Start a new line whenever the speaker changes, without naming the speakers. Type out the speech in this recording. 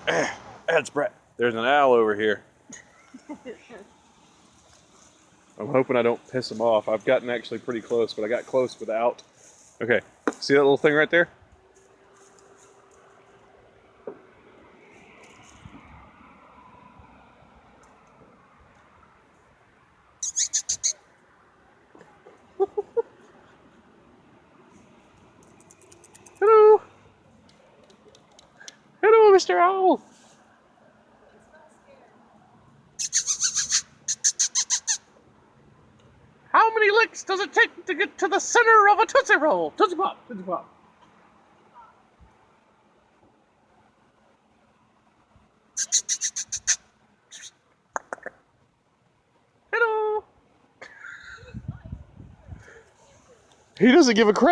That's Brett. There's an owl over here. I'm hoping I don't piss him off. I've gotten actually pretty close, but I got close without. Okay, see that little thing right there? Hello. Hello, Mr. Owl. How many licks does it take to get to the center of a Tootsie Roll? Tootsie Pop, Tootsie Pop. Hello. He doesn't give a crap.